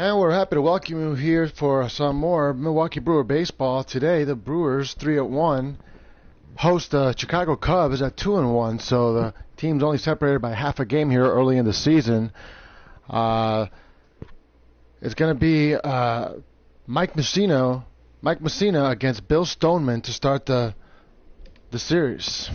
And we're happy to welcome you here for some more Milwaukee Brewer baseball. Today, the Brewers 3-1 host the Chicago Cubs at 2-1. So the team's only separated by half a game here early in the season. It's going to be Mike Mussina against Bill Stoneman to start the series.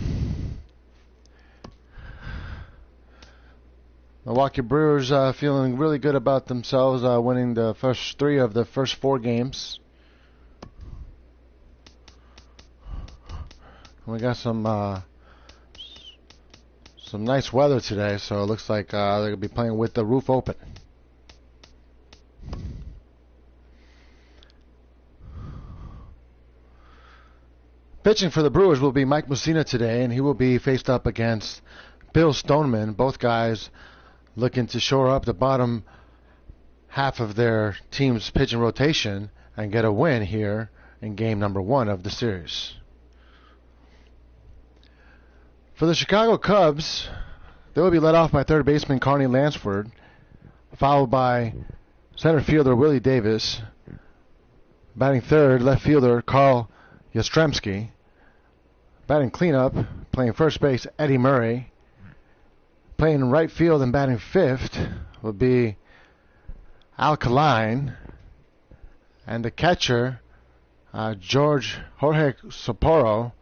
Milwaukee Brewers feeling really good about themselves, winning the first three of the first four games. We got some nice weather today, so it looks like they're going to be playing with the roof open. Pitching for the Brewers will be Mike Mussina today, and he will be faced up against Bill Stoneman. Both guys looking to shore up the bottom half of their team's pitching rotation and get a win here in game number 1 of the series. For the Chicago Cubs, they will be led off by third baseman Carney Lansford, followed by center fielder Willie Davis, batting third, left fielder Carl Yastrzemski, batting cleanup, playing first base Eddie Murray. Playing in right field and batting fifth will be Alkaline. And the catcher, Jorge Sapporo.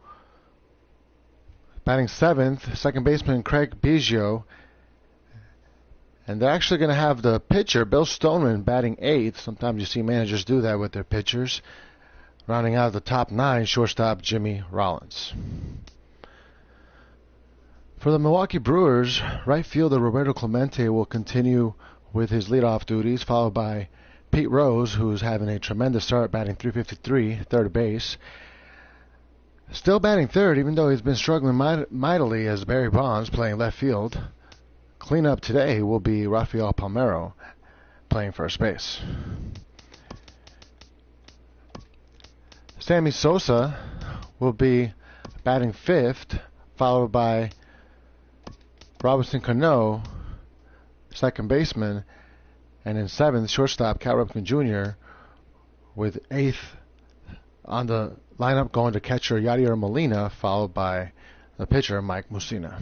Batting seventh, second baseman Craig Biggio. And they're actually going to have the pitcher, Bill Stoneman, batting eighth. Sometimes you see managers do that with their pitchers. Rounding out the top 9, shortstop Jimmy Rollins. For the Milwaukee Brewers, right fielder Roberto Clemente will continue with his leadoff duties, followed by Pete Rose, who's having a tremendous start, batting .353, third base. Still batting third, even though he's been struggling mightily, as Barry Bonds playing left field. Cleanup today will be Rafael Palmeiro playing first base. Sammy Sosa will be batting fifth, followed by Robinson Cano, second baseman, and in seventh, shortstop Cal Ripken Jr., with eighth on the lineup going to catcher Yadier Molina, followed by the pitcher Mike Mussina.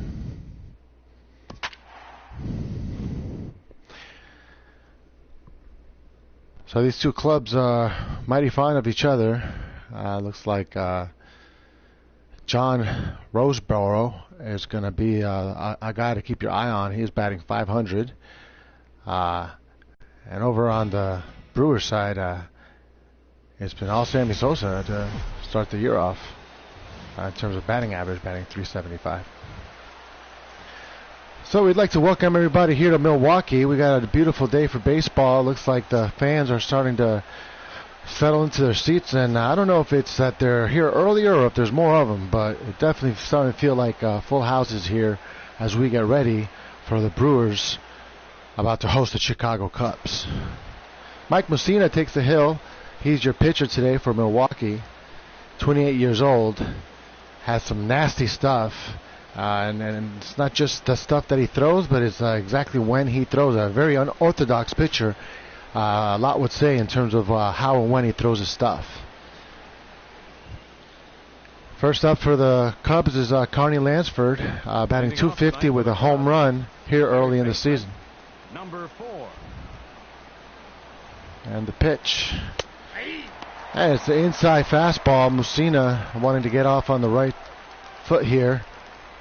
So these two clubs are mighty fond of each other. Looks like John Roseboro is going to be a guy to keep your eye on. He's batting .500. And over on the Brewers side, it's been all Sammy Sosa to start the year off in terms of batting average, batting .375. So we'd like to welcome everybody here to Milwaukee. We got a beautiful day for baseball. Looks like the fans are starting to settle into their seats, and I don't know if it's that they're here earlier or if there's more of them, but it definitely starting to feel like full houses here as we get ready for the Brewers about to host the Chicago Cubs. Mike Mussina takes the hill. He's your pitcher today for Milwaukee. 28 years old, has some nasty stuff, and it's not just the stuff that he throws, but it's exactly when he throws. A very unorthodox pitcher. A lot would say in terms of how and when he throws his stuff. First up for the Cubs is Carney Lansford, batting .250 with a home run here early in the season. Number 4. And the pitch. And it's the inside fastball. Mussina wanting to get off on the right foot here.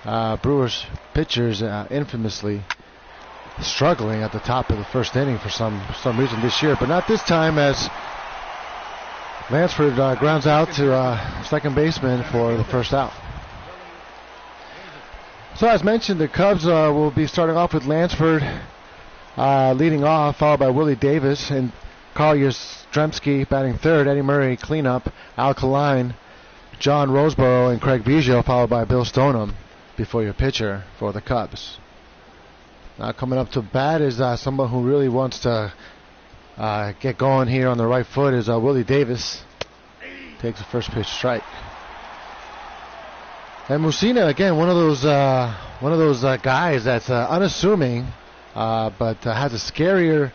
Brewers pitchers infamously struggling at the top of the first inning for some reason this year, but not this time, as Lansford grounds out to second baseman for the first out. So as mentioned, the Cubs will be starting off with Lansford leading off, followed by Willie Davis and Carl Yastrzemski batting third, Eddie Murray cleanup, Alkaline, John Roseboro, and Craig Biggio, followed by Bill Stoneham before your pitcher for the Cubs. Now coming up to bat is someone who really wants to get going here on the right foot is Willie Davis. Takes the first pitch strike. And Mussina, again, one of those guys that's unassuming, but has a scarier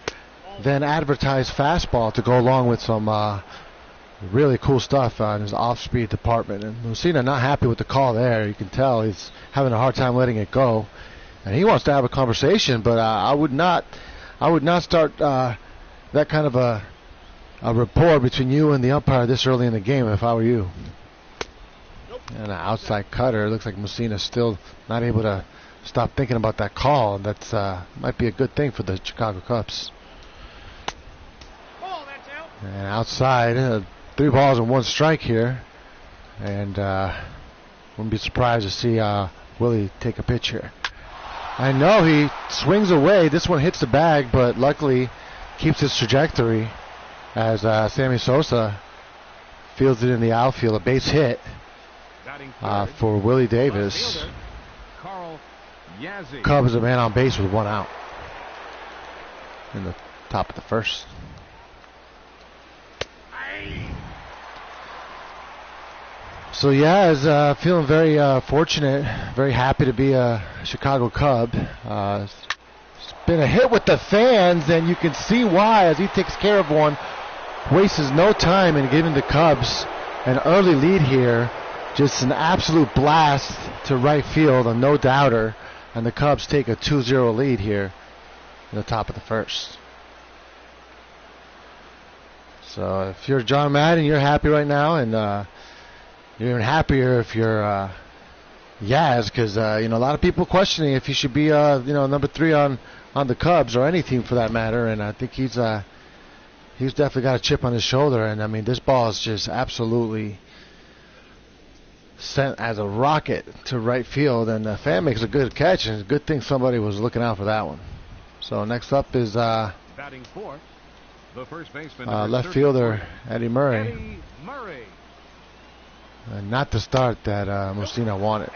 than advertised fastball to go along with some really cool stuff in his off-speed department. And Mussina not happy with the call there. You can tell he's having a hard time letting it go, and he wants to have a conversation. But I would not start that kind of a rapport between you and the umpire this early in the game if I were you. And an outside cutter. Looks like Mussina's still not able to stop thinking about that call. That's might be a good thing for the Chicago Cubs. And outside, 3 balls and 1 strike here. And wouldn't be surprised to see Willie take a pitch here. I know he swings away. This one hits the bag, but luckily keeps its trajectory as Sammy Sosa fields it in the outfield. A base hit for Willie Davis. Cubs are man on base with 1 out in the top of the first. So Yaz feeling very fortunate, very happy to be a Chicago Cub. It's been a hit with the fans, and you can see why as he takes care of one. Wastes no time in giving the Cubs an early lead here. Just an absolute blast to right field, a no-doubter. And the Cubs take a 2-0 lead here in the top of the first. So if you're John Madden, you're happy right now, and you're even happier if you're Yaz, because a lot of people questioning if he should be number 3 on the Cubs or any team for that matter. And I think he's definitely got a chip on his shoulder. And I mean, this ball is just absolutely sent as a rocket to right field, and the fan makes a good catch, and it's a good thing somebody was looking out for that one. So next up is batting fourth, the first baseman, left fielder Eddie Murray. Not the start that Mussina wanted.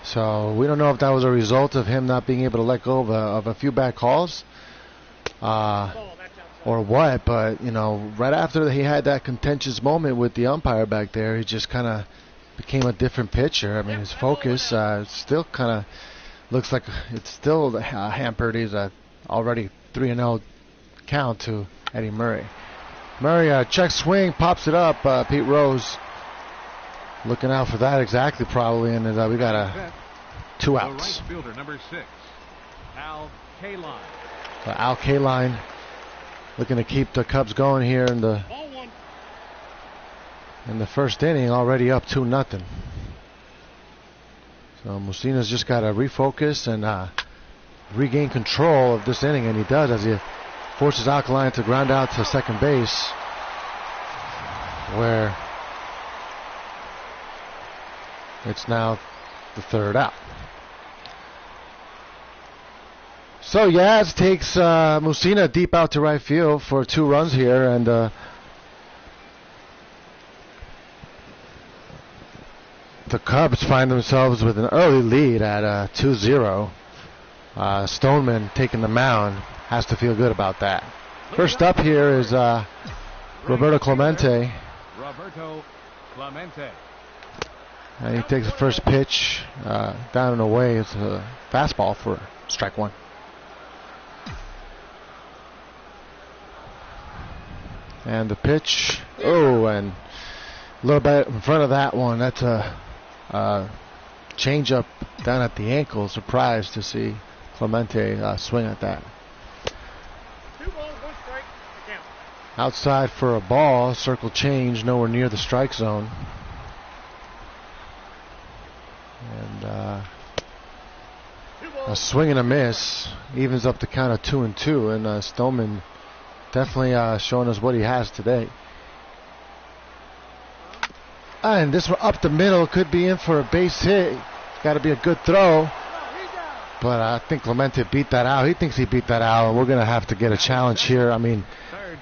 So we don't know if that was a result of him not being able to let go of a few bad calls or what, but right after he had that contentious moment with the umpire back there, he just kind of became a different pitcher. I mean, his focus still kind of looks like it's still hampered. He's already 3-0 count to Eddie Murray. Murray check swing, pops it up. Pete Rose looking out for that exactly probably, and we got 2 outs. Right fielder number 6, Al Kaline. So Al Kaline looking to keep the Cubs going here in the first inning, already up 2-0. So Mussina's just got to refocus and regain control of this inning, and he does as he forces Alkaline to ground out to second base, where it's now the 3rd out. So Yaz takes Mussina deep out to right field for 2 runs here, and the Cubs find themselves with an early lead at 2-0. Stoneman taking the mound has to feel good about that. First up here is Roberto Clemente. And he takes the first pitch down and away. It's a fastball for strike 1. And the pitch, and a little bit in front of that one. That's a change up down at the ankle. Surprised to see Clemente swing at that. 2 balls, 1 strike. Count. Outside for a ball, circle change, nowhere near the strike zone. And a swing and a miss evens up the count of 2-2, and Stoneman definitely showing us what he has today. And this one up the middle, could be in for a base hit. Got to be a good throw. But I think Clemente beat that out. He thinks he beat that out, and we're going to have to get a challenge here. I mean,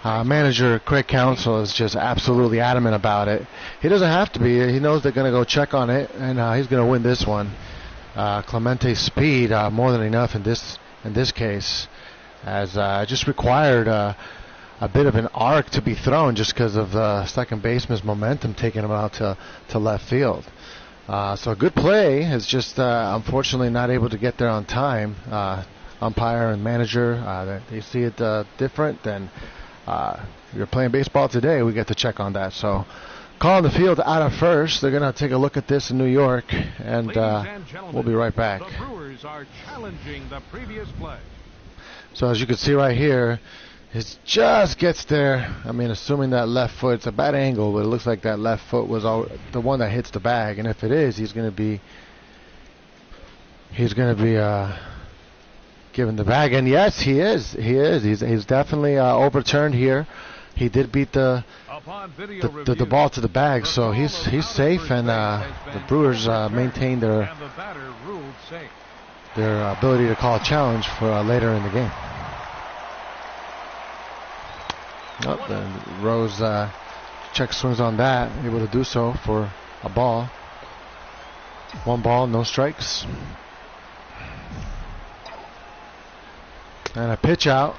manager Craig Counsell is just absolutely adamant about it. He doesn't have to be. He knows they're going to go check on it, and he's going to win this one. Clemente's speed more than enough in this case, as just required a bit of an arc to be thrown just because of the second baseman's momentum taking him out to left field. So a good play is just unfortunately not able to get there on time. umpire and manager, they see it different, then you're playing baseball today, we get to check on that. So calling the field out of first. They're going to take a look at this in New York, and we'll be right back. The Brewers are challenging the previous play. So as you can see right here, it just gets there. I mean, assuming that left foot, it's a bad angle, but it looks like that left foot was the one that hits the bag. And if it is, he's going to be given the bag. And yes, he is. He's definitely overturned here. He did beat the ball to the bag, so he's safe. And the Brewers maintain their ability to call a challenge for later in the game. And Rose check swings on that, able to do so for a ball. 1 ball, no strikes. And a pitch out.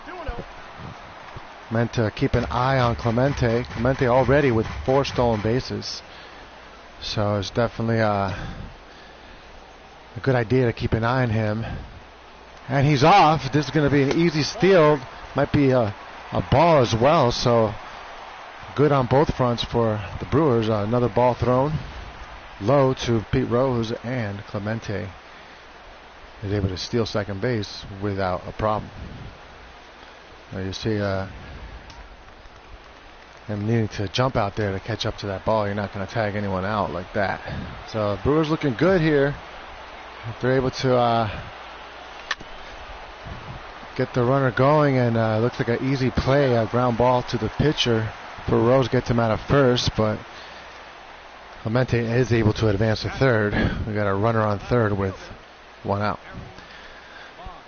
Meant to keep an eye on Clemente. Clemente already with 4 stolen bases. So it's definitely a good idea to keep an eye on him. And he's off. This is going to be an easy steal. Might be a ball as well, so good on both fronts for the Brewers. Another ball thrown low to Pete Rose, and Clemente is able to steal second base without a problem. Now you see him needing to jump out there to catch up to that ball. You're not going to tag anyone out like that. So Brewers looking good here. If they're able to get the runner going, and looks like an easy play, a ground ball to the pitcher for Rose, gets him out of first, but Clemente is able to advance to third. We got a runner on third with 1 out.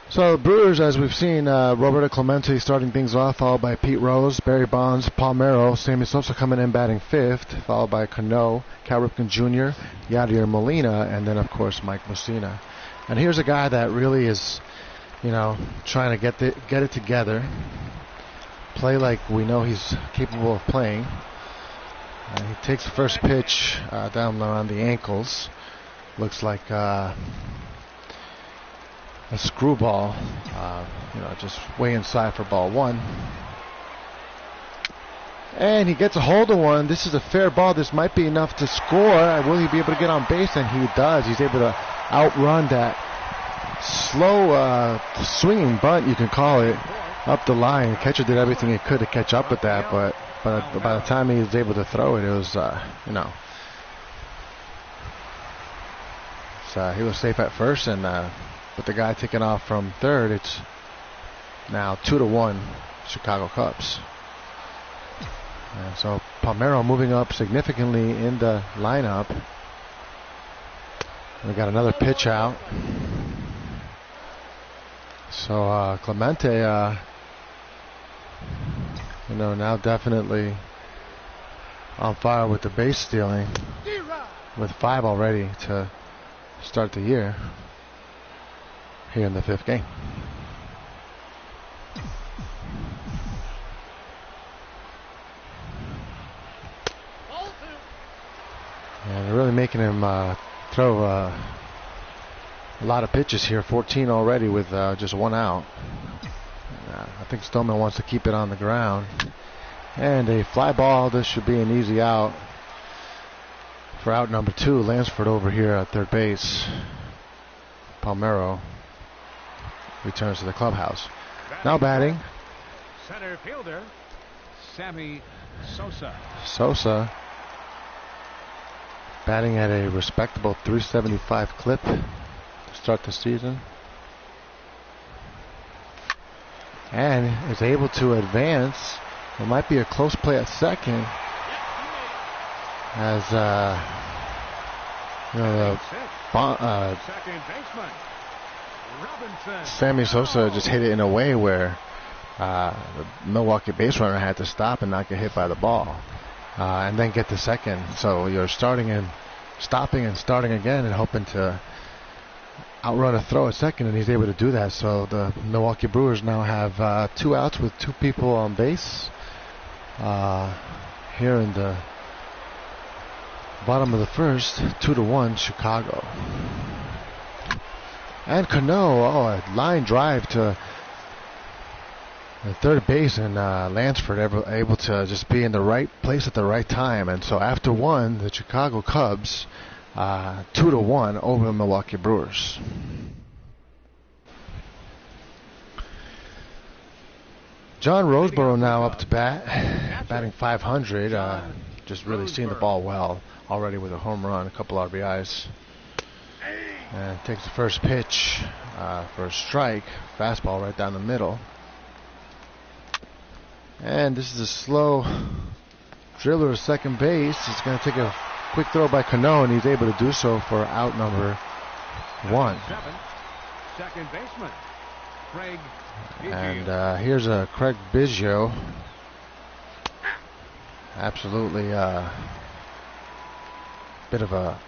So the Brewers, as we've seen, Roberto Clemente starting things off, followed by Pete Rose, Barry Bonds, Palmeiro, Sammy Sosa coming in batting 5th, followed by Cano, Cal Ripken Jr., Yadier Molina, and then of course Mike Mussina. And here's a guy that really is, trying to get it together, play like we know he's capable of playing. He takes the first pitch down around the ankles. Looks like a screwball, just way inside for ball 1. And he gets a hold of one. This is a fair ball. This might be enough to score. Will he be able to get on base? And he does. He's able to outrun that slow swinging bunt, you can call it, up the line. The catcher did everything he could to catch up with that, but by the time he was able to throw it, it was, so he was safe at first, and with the guy taking off from third, it's now 2-1 Chicago Cubs. And so Palmeiro moving up significantly in the lineup. We got another pitch out. So Clemente, now definitely on fire with the base stealing, with 5 already to start the year here in the 5th game. And they're really making him throw a lot of pitches here, 14 already with just 1 out. I think Stoneman wants to keep it on the ground. And a fly ball. This should be an easy out for out number 2. Lansford over here at third base. Palmeiro returns to the clubhouse. Now batting, center fielder Sammy Sosa. Sosa batting at a respectable 375 clip to start the season, and is able to advance. It might be a close play at second, as second baseman Robinson. Sammy Sosa just hit it in a way where the Milwaukee base runner had to stop and not get hit by the ball, and then get to second. So you're stopping and starting again and hoping to outrun a throw at second, and he's able to do that. So the Milwaukee Brewers now have 2 outs with 2 people on base here in the bottom of the first. 2-1 Chicago. And Cano, a line drive to the third base, and Lansford able to just be in the right place at the right time. And so after one, the Chicago Cubs 2-1 over the Milwaukee Brewers. John Roseboro now up to bat, batting .500. Just really seeing the ball well already with a home run, a couple RBIs. And takes the first pitch for a strike. Fastball right down the middle. And this is a slow driller to second base. It's going to take a quick throw by Cano, and he's able to do so for out number 1. Second baseman, Craig. And here's a Craig Biggio. Absolutely bit of a,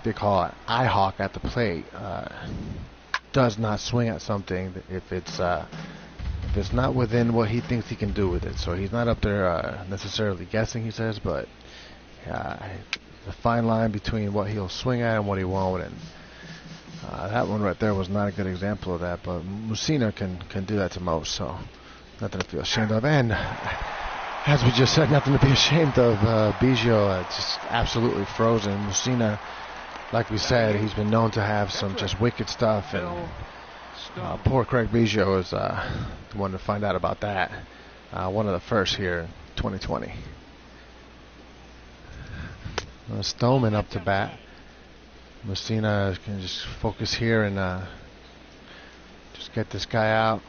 they call it eye hawk at the plate. Does not swing at something if it's not within what he thinks he can do with it. So he's not up there necessarily guessing, he says, but the fine line between what he'll swing at and what he won't. And that one right there was not a good example of that, but Mussina can do that to most, so nothing to feel ashamed of. And as we just said, nothing to be ashamed of. Biggio just absolutely frozen. Mussina, like we said, he's been known to have some just wicked stuff, and poor Craig Biggio is the one to find out about that. One of the first here in 2020. Stoneman up to bat. Mussina can just focus here and just get this guy out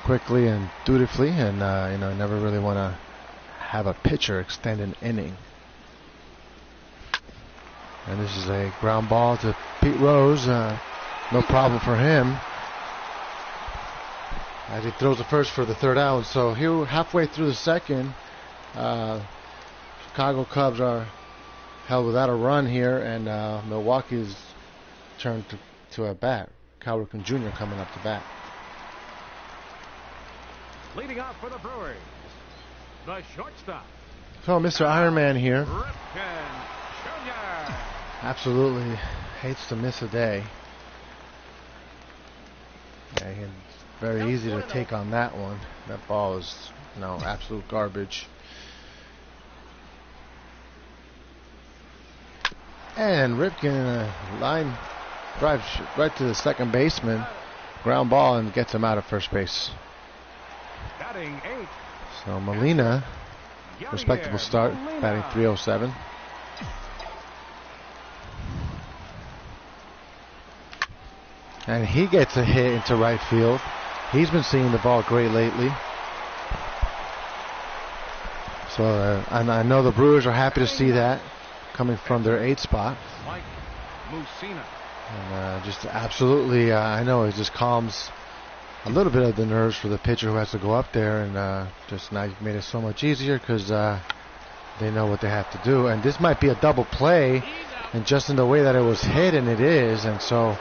quickly and dutifully, and never really want to have a pitcher extend an inning. And this is a ground ball to Pete Rose. No problem for him as he throws the first for the third out. So here, halfway through the second, Chicago Cubs are held without a run here, and Milwaukee's turn to a bat. Cal Ripken Jr. coming up to bat. Leading off for the Brewers, the shortstop. So Mr. Ironman here. Ripken Jr. Absolutely hates to miss a day. Yeah, very easy to take on that one. That ball is, absolute garbage. And Ripken line drives right to the second baseman, ground ball, and gets him out of first base. Batting 8. So Molina, respectable start, batting .307. And he gets a hit into right field. He's been seeing the ball great lately. So and I know the Brewers are happy to see that, coming from their 8th spot. Mike Mussina. And just absolutely, I know it just calms a little bit of the nerves for the pitcher who has to go up there, and just now you've made it so much easier because they know what they have to do. And this might be a double play, and just in the way that it was hit, and it is, and so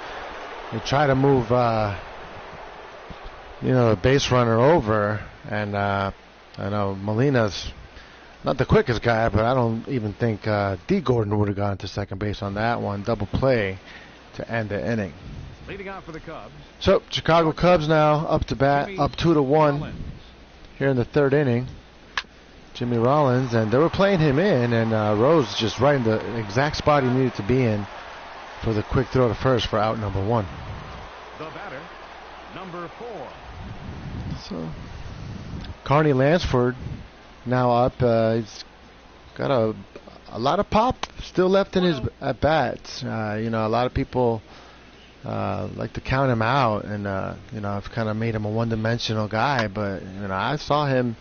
they try to move, the base runner over, and I know Molina's not the quickest guy, but I don't even think D. Gordon would have gone to second base on that one. Double play to end the inning. Leading out for the Cubs. So Chicago Cubs now up to bat, up 2-1 here in the third inning. Jimmy Rollins, and they were playing him in, and Rose just right in the exact spot he needed to be in for the quick throw to first for out number 1. The batter, number 4. So Carney Lansford now up. He's got a lot of pop still left in his at bats. A lot of people like to count him out, and I've kind of made him a one-dimensional guy. But I saw him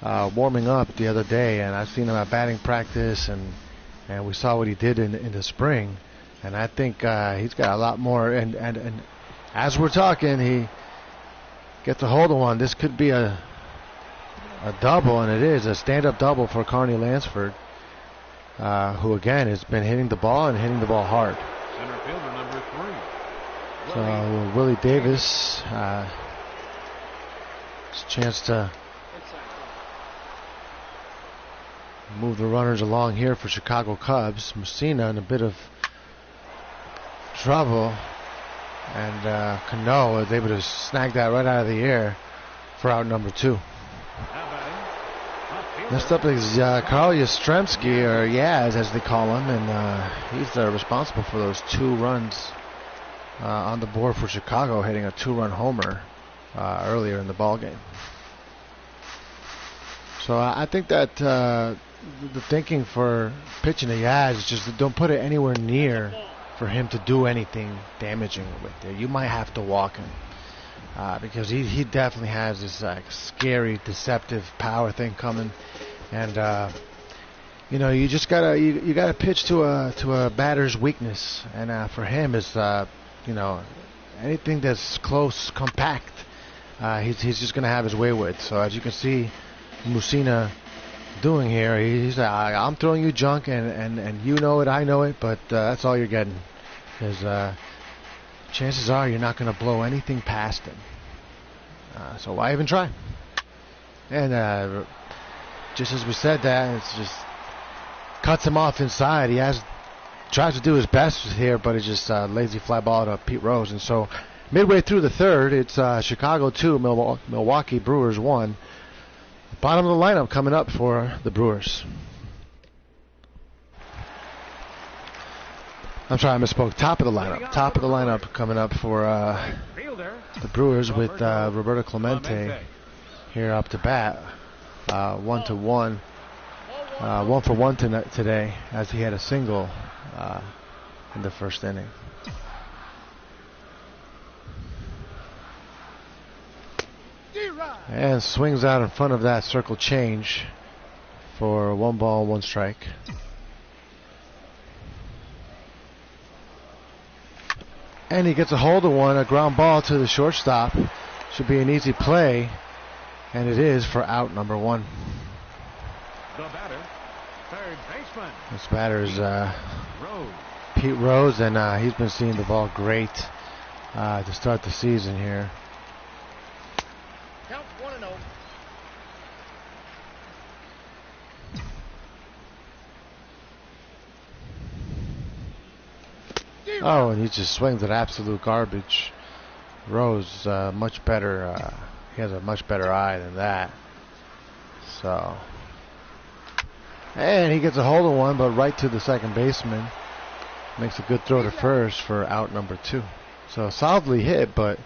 warming up the other day, and I've seen him at batting practice, and we saw what he did in the spring. And I think he's got a lot more. And as we're talking, he gets a hold of one. This could be a double, and it is a stand-up double for Carney Lansford, who again has been hitting the ball and hitting the ball hard. Center fielder number 3. So Willie Davis, his chance to move the runners along here for Chicago Cubs. Mussina in a bit of trouble. And Cano was able to snag that right out of the air for out number 2. Next up is Karl Yastrzemski, or Yaz as they call him, and he's responsible for those 2 runs on the board for Chicago, hitting a 2-run homer earlier in the ball game. So I think that the thinking for pitching to Yaz is just don't put it anywhere near for him to do anything damaging with it. You might have to walk him because he definitely has this scary, deceptive power thing coming, and you just gotta you gotta pitch to a batter's weakness, and for him is anything that's close, compact. He's just gonna have his way with. So as you can see, Mussina doing here, he's I'm throwing you junk, and you know it, I know it, but that's all you're getting, because chances are you're not going to blow anything past him, so why even try? And just as we said that, it's just cuts him off inside. He tries to do his best here, but it's just lazy fly ball to Pete Rose. And so midway through the third, it's Chicago 2, Milwaukee Brewers 1. Bottom of the lineup coming up for the Brewers. I'm sorry, I misspoke. Top of the lineup. Top of the lineup coming up for the Brewers with Roberto Clemente here up to bat. 1-1. 1 for 1 today, as he had a single in the first inning. And swings out in front of that circle change for 1 ball, 1 strike. And he gets a hold of one, a ground ball to the shortstop. Should be an easy play, and it is for out number 1. The batter, third baseman. This batter is Rose. Pete Rose, and he's been seeing the ball great to start the season here. Count 1-0. Oh, and he just swings at absolute garbage. Rose, much better. He has a much better eye than that. So, and he gets a hold of one, but right to the second baseman. Makes a good throw to first for out number 2. So solidly hit, but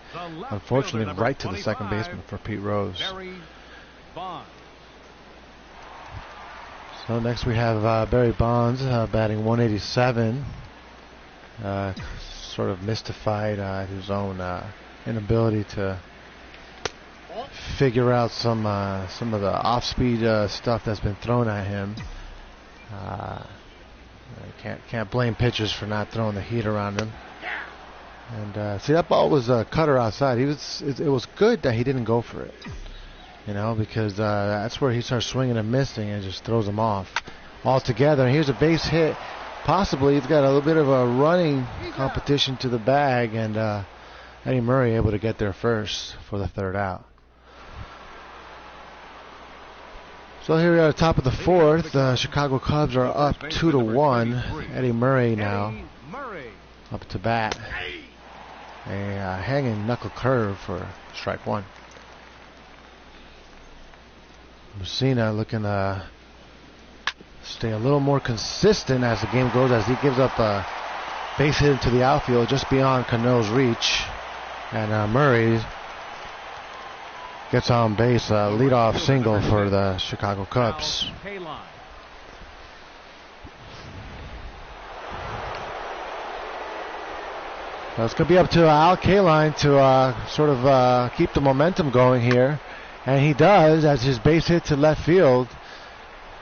unfortunately right to the second baseman for Pete Rose. So next we have Barry Bonds batting 187. Sort of mystified his own inability to figure out some of the off-speed stuff that's been thrown at him. Can't blame pitchers for not throwing the heat around him. And see, that ball was a cutter outside. It was good that he didn't go for it, because that's where he starts swinging and missing and just throws him off altogether. And here's a base hit. Possibly he's got a little bit of a running competition to the bag, and Eddie Murray able to get there first for the third out. So here we are at the top of the fourth. The Chicago Cubs are up 2-1. Eddie Murray now up to bat. A hanging knuckle curve for strike 1. Mussina looking to stay a little more consistent as the game goes, as he gives up a base hit into the outfield just beyond Cano's reach. And Murray gets on base, leadoff single for the Chicago Cubs. So it's going to be up to Al Kaline to sort of keep the momentum going here. And he does, as his base hit to left field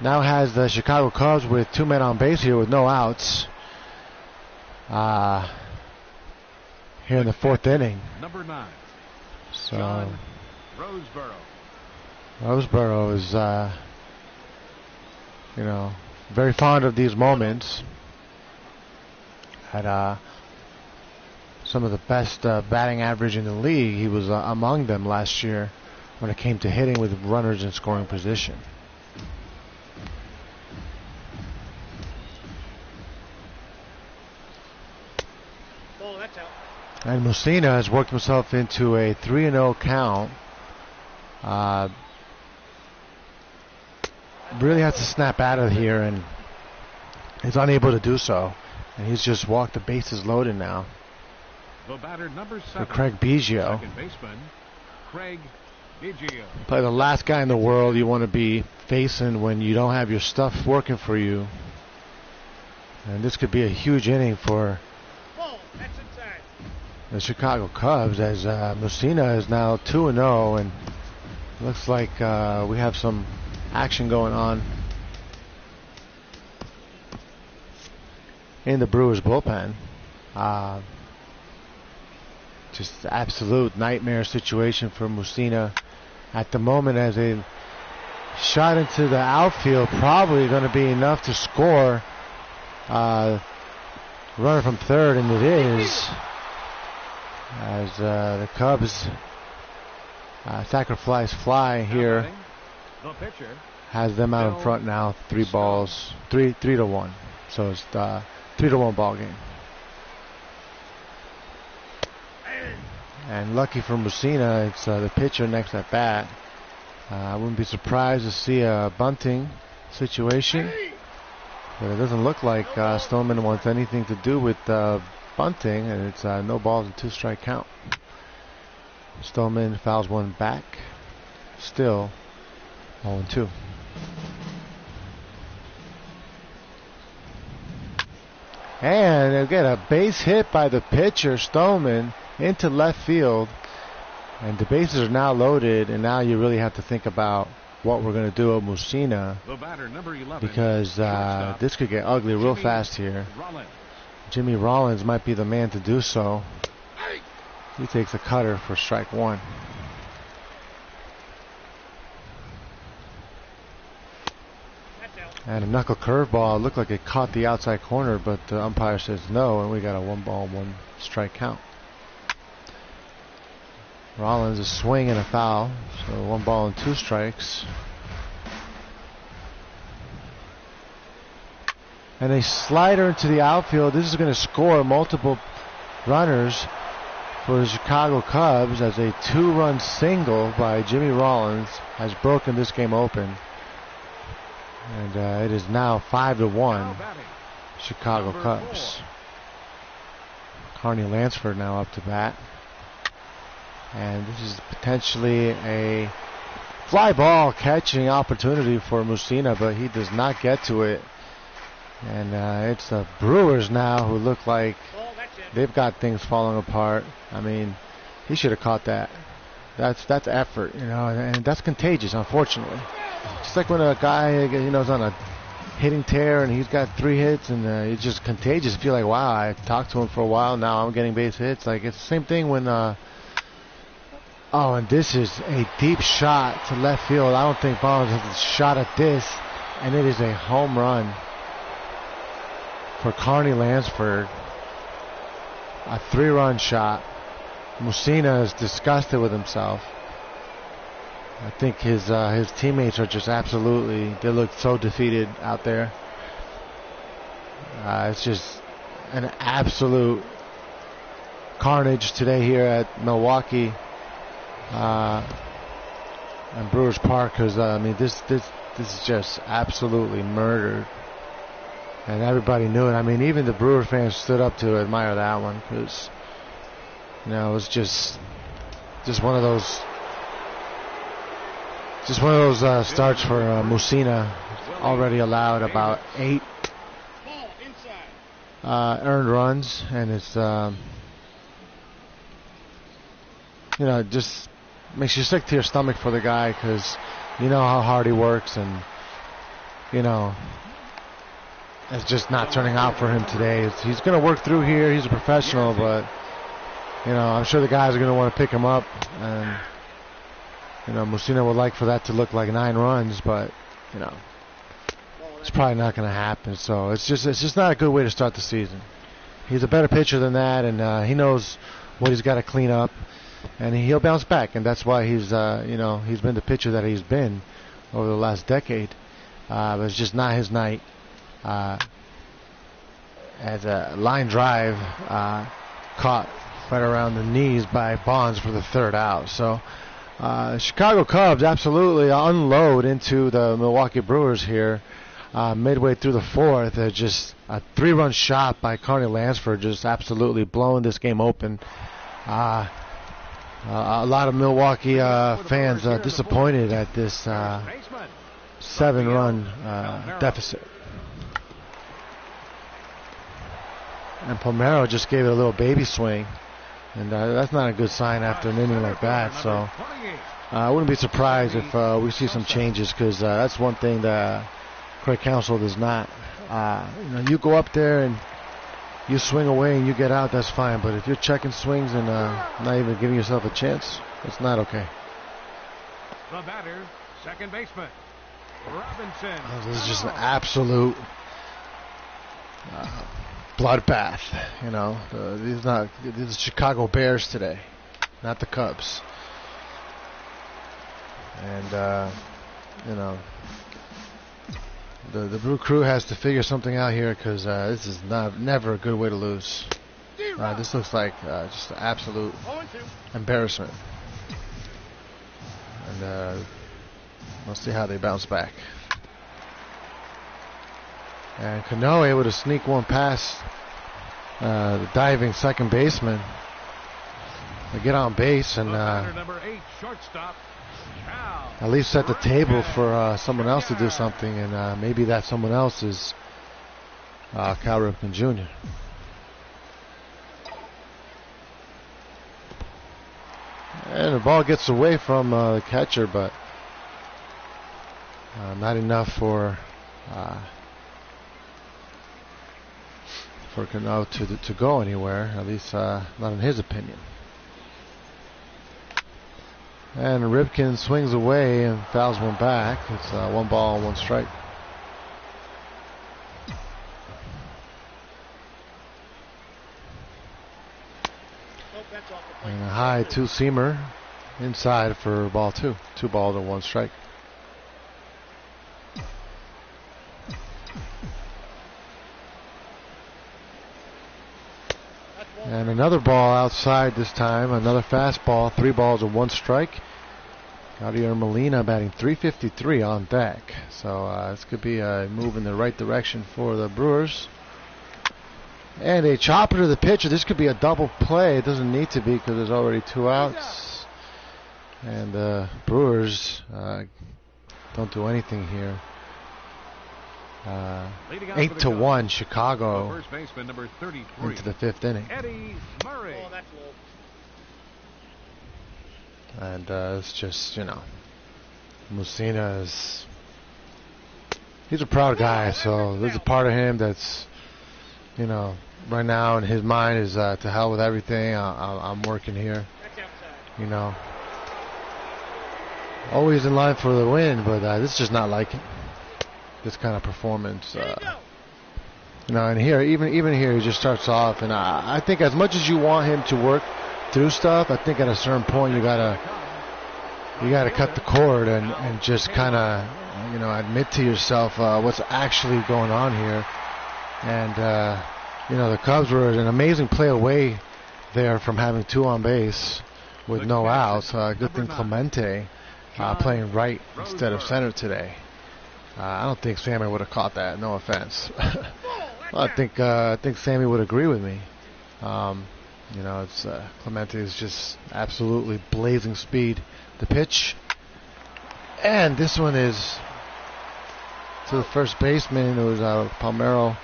now has the Chicago Cubs with 2 men on base here with no outs. Here in the 4th inning. Number 9. So John Roseboro. Roseboro is, very fond of these moments. Had some of the best batting average in the league. He was among them last year when it came to hitting with runners in scoring position. And Musina has worked himself into a 3-0 count. Really has to snap out of here, and he's unable to do so. And he's just walked the bases loaded now. The batter, number 7, for Craig Biggio. second baseman, Craig Biggio. Probably the last guy in the world you want to be facing when you don't have your stuff working for you. And this could be a huge inning for the Chicago Cubs, as Musina is now 2-0, and looks like we have some action going on in the Brewers bullpen. Just absolute nightmare situation for Musina at the moment, as a shot into the outfield probably going to be enough to score. Runner from third, and it is, as the Cubs sacrifice fly here has them out in front now, 3-1. So it's 3-1 ball game. And lucky for Musina, it's the pitcher next at bat. I wouldn't be surprised to see a bunting situation, but it doesn't look like Stoneman wants anything to do with bunting, and it's no balls and 2-strike count. Stoneman fouls one back, still 0-2. And they'll get a base hit by the pitcher, Stoneman, into left field. And the bases are now loaded, and now you really have to think about what we're going to do with Musina, because this could get ugly real fast here. Jimmy Rollins might be the man to do so. He takes a cutter for strike one. And a knuckle curveball. Looked like it caught the outside corner, but the umpire says no, and we got a 1-ball-1-strike count. Rollins, a swing and a foul, so 1 ball and 2 strikes. And a slider into the outfield. This is going to score multiple runners for the Chicago Cubs, as a 2-run single by Jimmy Rollins has broken this game open. And it is now 5-1 Chicago Cubs. Carney Lansford now up to bat. And this is potentially a fly ball catching opportunity for Musina, but he does not get to it. And it's the Brewers now who look like they've got things falling apart. I mean, he should have caught that. That's effort, you know, and that's contagious, unfortunately. Just like when a guy, you know, is on a hitting tear and he's got 3 hits, and it's just contagious. You feel like, wow, I talked to him for a while, now I'm getting base hits. Like, it's the same thing when oh, and this is a deep shot to left field. I don't think Barnes has a shot at this, and it is a home run for Carney Lansford. A 3-run shot. Musina is disgusted with himself. I think his teammates are just absolutely, they look so defeated out there. It's just an absolute carnage today here at Milwaukee and Brewers Park, because I mean this is just absolutely murdered, and everybody knew it. I mean, even the Brewer fans stood up to admire that one, because you know, it was just one of those starts for Musina. Already allowed about 8 earned runs, and it's you know, just makes you sick to your stomach for the guy, because you know how hard he works, and you know, it's just not turning out for him today. He's going to work through here. He's a professional, but you know, I'm sure the guys are going to want to pick him up, and you know, Musina would like for that to look like 9 runs, but you know, it's probably not going to happen. So it's just not a good way to start the season. He's a better pitcher than that, and he knows what he's got to clean up, and he'll bounce back, and that's why he's you know, he's been the pitcher that he's been over the last decade. But it's just not his night. As a line drive caught right around the knees by Bonds for the third out. So Chicago Cubs absolutely unload into the Milwaukee Brewers here midway through the fourth. Just a 3-run shot by Carney Lansford, just absolutely blowing this game open. A lot of Milwaukee fans disappointed at this 7-run deficit. And Palmeiro just gave it a little baby swing. And that's not a good sign after an inning like that. So I wouldn't be surprised if we see some changes, because that's one thing that Craig Counsell does not. You go up there and you swing away and you get out, that's fine. But if you're checking swings and not even giving yourself a chance, it's not okay. The batter, second baseman, Robinson. This is just an absolute bloodbath. These are Chicago Bears today, not the Cubs. And the Brew crew has to figure something out here, because this is never a good way to lose. This looks like just an absolute embarrassment. And we'll see how they bounce back. And Cano able to sneak one past the diving second baseman to get on base and Number 8, shortstop, at least set the table for someone else to do something, and maybe that someone else is Cal Ripken Jr. And the ball gets away from the catcher, but not enough for Cano to go anywhere, at least not in his opinion. And Ripken swings away and fouls one back. It's 1 ball, 1 strike. And a high 2-seamer inside for ball 2. 2 balls and 1 strike. And another ball outside this time, another fastball, 3 balls and 1 strike. Javier Molina batting .353 on deck. So this could be a move in the right direction for the Brewers. And a chopper to the pitcher. This could be a double play. It doesn't need to be, because there's already 2 outs. And the Brewers don't do anything here. 8-1 Chicago first baseman, number 33, into the 5th inning. Eddie Murray. Oh, that's low. And it's just, Mussina he's a proud guy, so there's a part of him that's, right now in his mind is to hell with everything. I'm working here. That's outside. Always in line for the win, but this is just not like it. This kind of performance. And here, even here, he just starts off, and I think as much as you want him to work through stuff, I think at a certain point you gotta cut the cord and just kind of admit to yourself what's actually going on here. And the Cubs were an amazing play away there from having 2 on base with no outs. Good thing Clemente playing right instead of center today. I don't think Sammy would have caught that. No offense. Well, I think Sammy would agree with me. It's Clemente is just absolutely blazing speed. The pitch, and this one is to the first baseman. It was Palmeiro.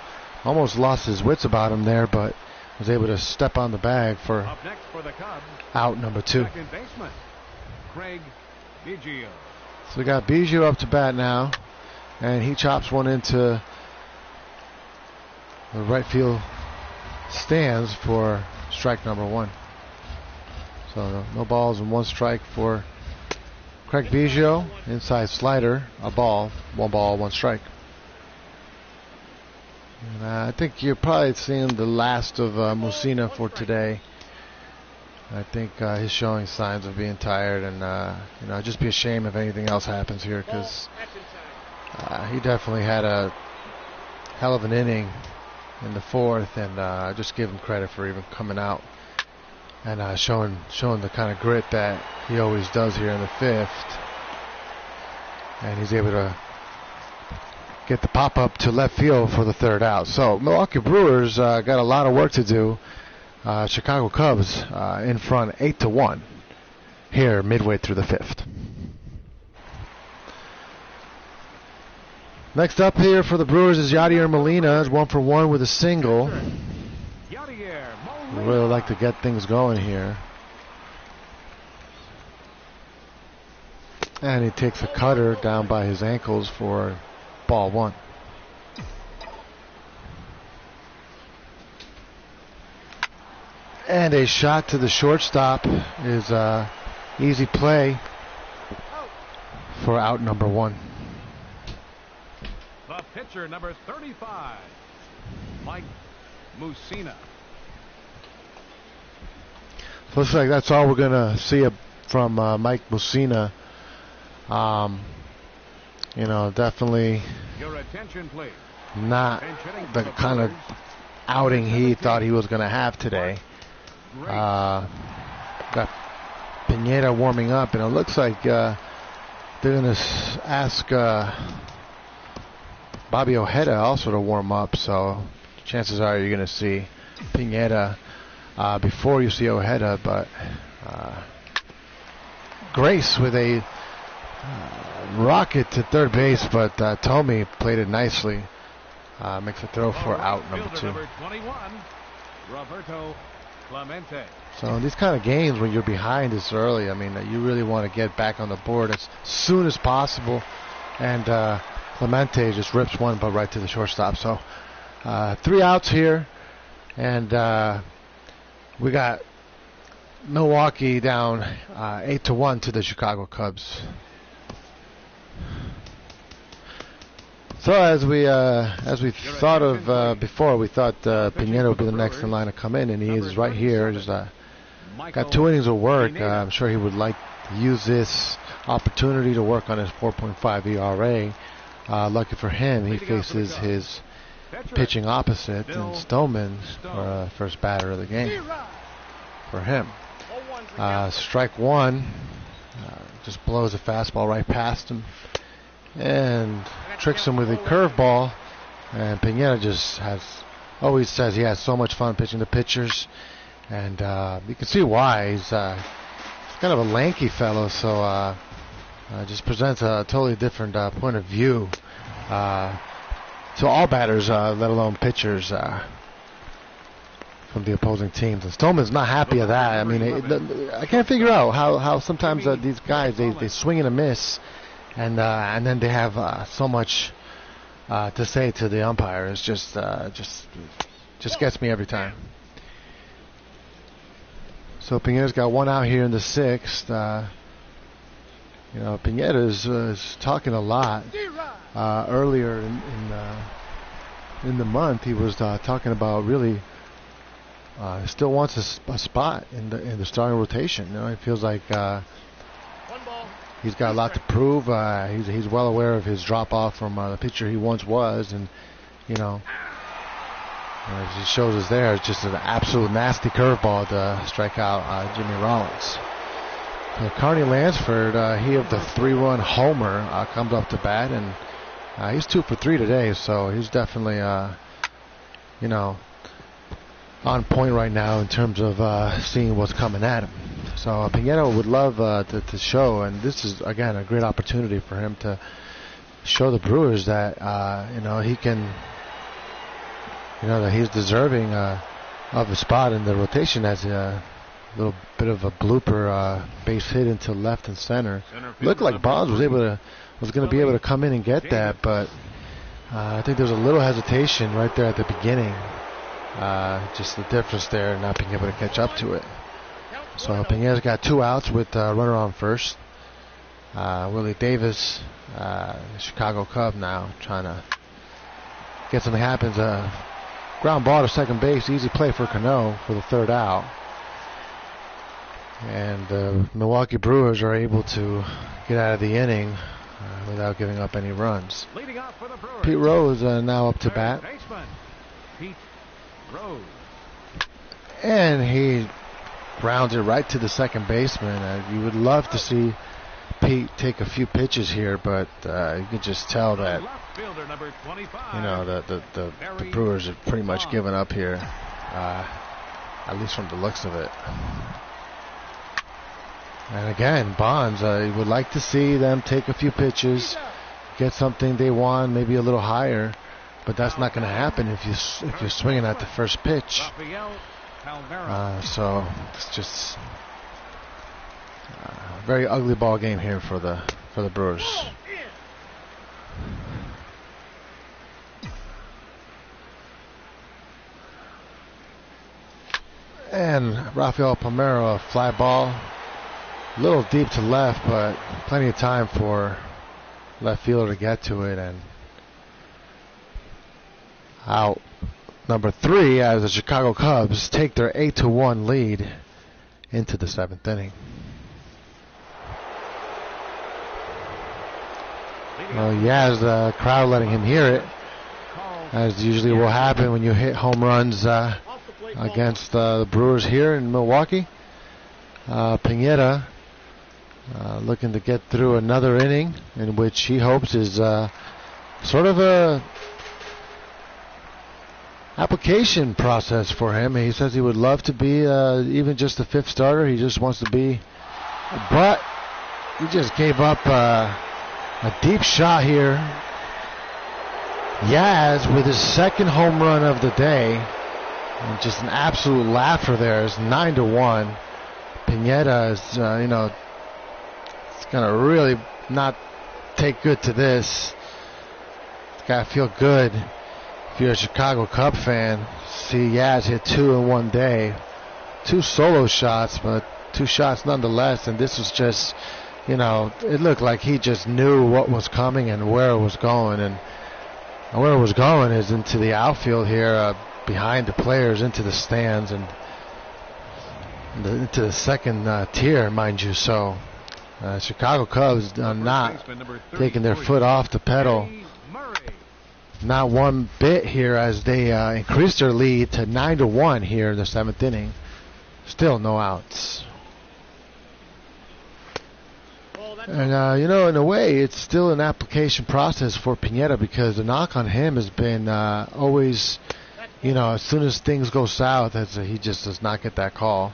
Almost lost his wits about him there, but was able to step on the bag for Up next for the Cubs, out number 2. second baseman, Craig Biggio. So we got Biggio up to bat now, and he chops one into the right field stands for strike number 1. So no balls and 1 strike for Craig Biggio. Inside slider, a ball, 1 ball, 1 strike. And I think you're probably seeing the last of Mussina for today. I think he's showing signs of being tired, and it'd just be a shame if anything else happens here, because he definitely had a hell of an inning in the 4th, and I just give him credit for even coming out and showing the kind of grit that he always does here in the fifth. And he's able to get the pop-up to left field for the third out. So Milwaukee Brewers got a lot of work to do. Chicago Cubs in front 8-1 here midway through the fifth. Next up here for the Brewers is Yadier Molina. Is 1 for 1 with a single. Really like to get things going here. And he takes a cutter down by his ankles for ball 1. And a shot to the shortstop is easy play for out number 1. The pitcher, number 35, Mike Mussina. Looks like that's all we're going to see from Mike Mussina. Definitely Your attention, please. not the kind of outing he thought he was going to have today. Got Pineda warming up, and it looks like they're going to ask Bobby Ojeda also to warm up. So chances are you're going to see Pineda before you see Ojeda, but Grace with a rocket to third base, but Tomey played it nicely. Makes a throw for out number 2. Number 21, Roberto Clemente. So in these kind of games when you're behind this early, I mean, you really want to get back on the board as soon as possible. And Clemente just rips one, but right to the shortstop. So 3 outs here, and we got Milwaukee down 8-1 to the Chicago Cubs. So as we thought of before, we thought Pineda would be the next in line to come in, and he is right here. Just got 2 innings of work. I'm sure he would like to use this opportunity to work on his 4.5 ERA. Lucky for him, he faces his pitching opposite in Stoneman for first batter of the game for him. Strike 1, just blows a fastball right past him and tricks him with a curveball. And Pineda just always says he has so much fun pitching the pitchers, and you can see why. He's kind of a lanky fellow, so just presents a totally different point of view to all batters, let alone pitchers from the opposing teams. And Stoneman's not happy of that. I mean, I can't figure out how sometimes these guys they swing and a miss, and then they have so much to say to the umpire. It's just gets me every time. So Pineda's got 1 out here in the 6th. Pineda is talking a lot. Earlier in the month, he was talking about really still wants a spot in the starting rotation. He feels like he's got a lot to prove. He's well aware of his drop off from the pitcher he once was, and as he shows us there, it's just an absolute nasty curveball to strike out Jimmy Rollins. Carney Lansford, he of the 3-run homer, comes up to bat, and he's 2 for 3 today, so he's definitely on point right now in terms of seeing what's coming at him. So Pineda would love to show, and this is again a great opportunity for him to show the Brewers that he can, that he's deserving of a spot in the rotation as a little bit of a blooper base hit into left and center. Looked like Bonds was going to be able to come in and get that, but I think there's a little hesitation right there at the beginning. Just the difference there, not being able to catch up to it. So Pineda's got 2 outs with runner on first. Willie Davis, Chicago Cub now, trying to get something happens. Ground ball to second base, easy play for Cano for the 3rd out. And the Milwaukee Brewers are able to get out of the inning without giving up any runs. Pete Rose now up to bat. Pete Rose. And he grounds it right to the second baseman. You would love to see Pete take a few pitches here, but you can just tell that the Brewers have pretty much given up here, at least from the looks of it. And again, Bonds, you would like to see them take a few pitches, get something they want, maybe a little higher, but that's not going to happen if you're swinging at the first pitch. So it's just a very ugly ball game here for the Brewers. And Rafael Palmeiro, a fly ball, a little deep to left, but plenty of time for left fielder to get to it, and out number 3 as the Chicago Cubs take their 8-1 lead into the 7th inning. Well, Yaz, the crowd letting him hear it, as usually will happen when you hit home runs against the Brewers here in Milwaukee. Pineda looking to get through another inning in which he hopes is sort of a application process for him. He says he would love to be even just the 5th starter. He just wants to be, but he just gave up a deep shot here. Yaz with his 2nd home run of the day, and just an absolute laugher there. It's 9-1. Pineda is, it's gonna really not take good to this. It's gotta feel good if you're a Chicago Cub fan. See Yaz hit 2 in one day, 2 solo shots, but 2 shots nonetheless. And this was just, it looked like he just knew what was coming and where it was going. And where it was going is into the outfield here, behind the players, into the stands, and into the second tier, mind you. So Chicago Cubs are not taking their foot off the pedal, not one bit here, as they increase their lead to 9-1 here in the 7th inning. Still no outs. And in a way, it's still an application process for Pineda, because the knock on him has been always, as soon as things go south, he just does not get that call.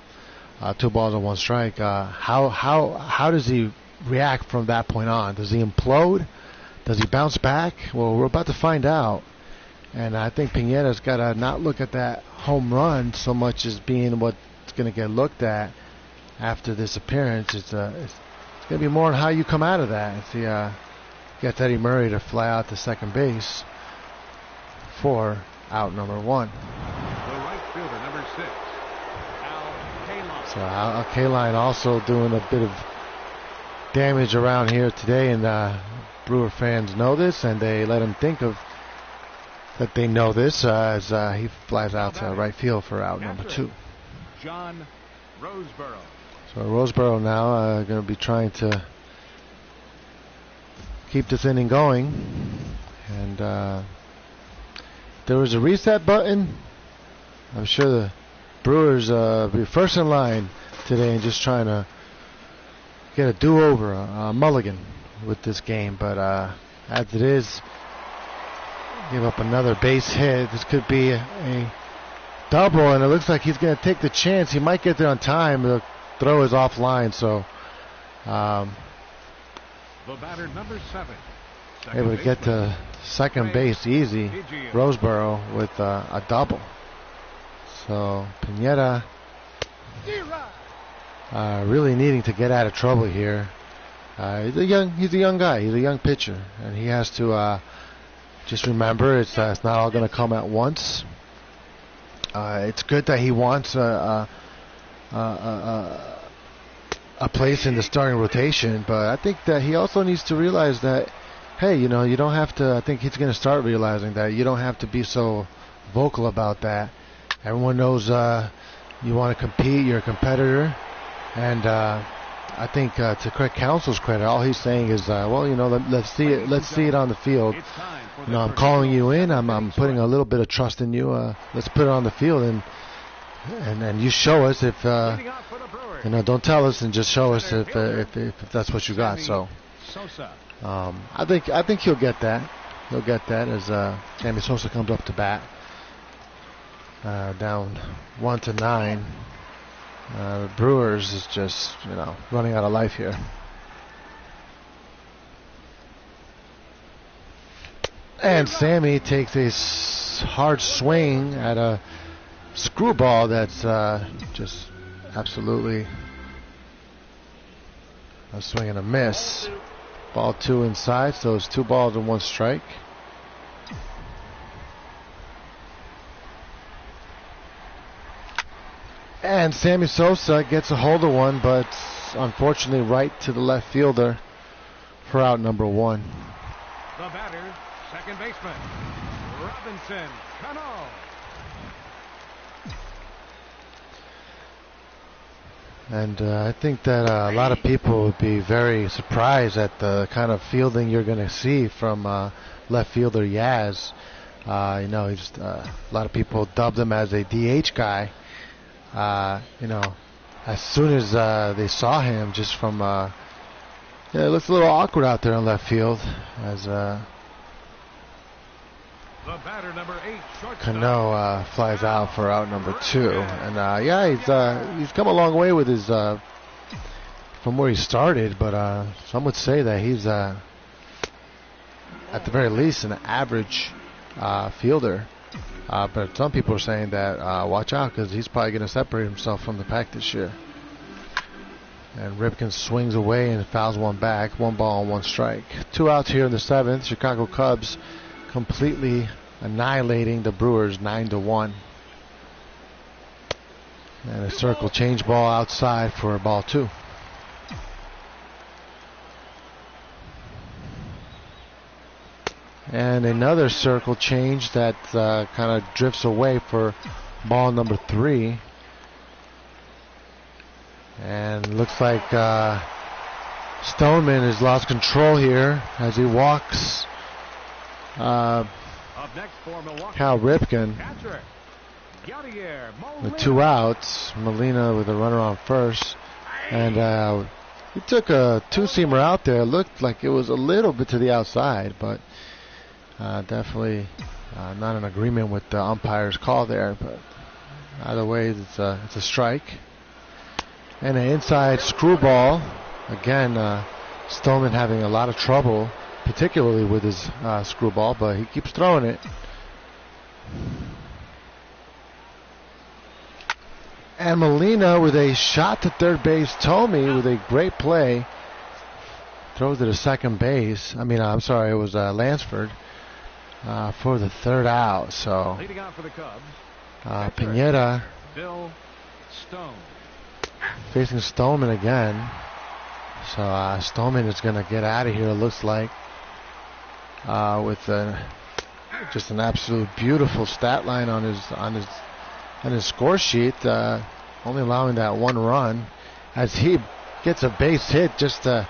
2 balls and 1 strike. How does he react from that point on? Does he implode? Does he bounce back? Well, we're about to find out. And I think Pineda's got to not look at that home run so much as being what's going to get looked at after this appearance. It's going to be more on how you come out of that. If he gets Eddie Murray to fly out to second base for out number 1. The right fielder, number 6. So Al Kaline also doing a bit of damage around here today, and Brewer fans know this, and they let him think of that they know this as he flies out to right field for out number 2. John Roseboro. So Roseboro now going to be trying to keep this inning going, and there was a reset button. I'm sure the Brewers be first in line today and just trying to get a do-over, a mulligan with this game. But as it is, give up another base hit. This could be a double, and it looks like he's going to take the chance. He might get there on time. The throw is offline, so the batter, number 7. Able to get to second base easy. Roseboro with a double. So Pineda really needing to get out of trouble here. He's a young guy. He's a young pitcher, and he has to just remember it's not all going to come at once. It's good that he wants a place in the starting rotation, but I think that he also needs to realize that, hey, you don't have to. I think he's going to start realizing that you don't have to be so vocal about that. Everyone knows you want to compete. You're a competitor, and I think to Craig Counsell's credit, all he's saying is, let's see it. Let's see it on the field. I'm calling you in. I'm putting a little bit of trust in you. Let's put it on the field, and And you show us if Leading off for the Brewers. don't tell us and just show us if that's what you got. So Sosa. I think he'll get that. He'll get that as Sammy Sosa comes up to bat. Down 1-9. The Brewers is just running out of life here. And Sammy takes a hard swing at a screwball that's just absolutely a swing and a miss. Ball 2 inside, so it's 2 balls and 1 strike. And Sammy Sosa gets a hold of one, but unfortunately right to the left fielder for out number 1. The batter, second baseman, Robinson Cano. And I think that a lot of people would be very surprised at the kind of fielding you're going to see from left fielder Yaz. He's a lot of people dubbed him as a DH guy. As soon as they saw him, just from it looks a little awkward out there in left field as The batter, number 8, shortstop. Cano flies out for out number 2, and he's come a long way with his from where he started, but some would say that he's at the very least an average fielder. But some people are saying that watch out because he's probably going to separate himself from the pack this year. And Ripken swings away and fouls one back. 1 ball and 1 strike. 2 outs here in the 7th. Chicago Cubs completely annihilating the Brewers 9-1. And a circle change ball outside for ball 2. And another circle change that kind of drifts away for ball number 3. And looks like Stoneman has lost control here as he walks Up next for Milwaukee, Cal Ripken catcher, Yadier with Molina. 2 outs. Molina with a runner on first. And he took a 2-seamer out there. It looked like it was a little bit to the outside, but definitely not in agreement with the umpire's call there. But either way, it's a strike. And an inside screwball. Again, Stoneman having a lot of trouble, particularly with his screwball, but he keeps throwing it. And Molina with a shot to third base. Tomey with a great play. Throws it to second base. I'm sorry, it was Lansford for the 3rd out. So Leading out for the Cubs, Pineda Bill Stone. facing Stoneman again. So Stoneman is going to get out of here, it looks like, with just an absolute beautiful stat line on his score sheet, only allowing that 1 run as he gets a base hit just to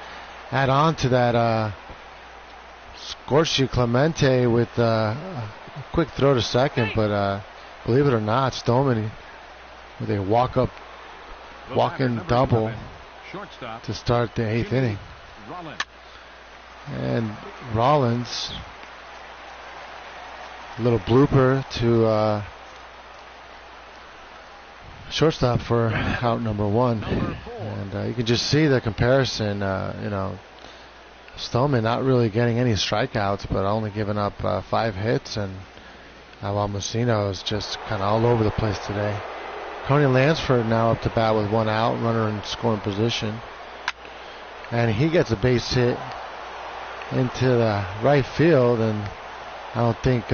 add on to that score sheet. Clemente with a quick throw to second, but believe it or not, Stoneman with a walk-in double Shortstop to start the 8th inning. Rollins. And Rollins, a little blooper to shortstop for out number 1. And you can just see the comparison. Stoneman not really getting any strikeouts, but only giving up 5 hits. And while Mussino is just kind of all over the place today. Coney Lansford now up to bat with 1 out, runner in scoring position. And he gets a base hit into the right field, and I don't think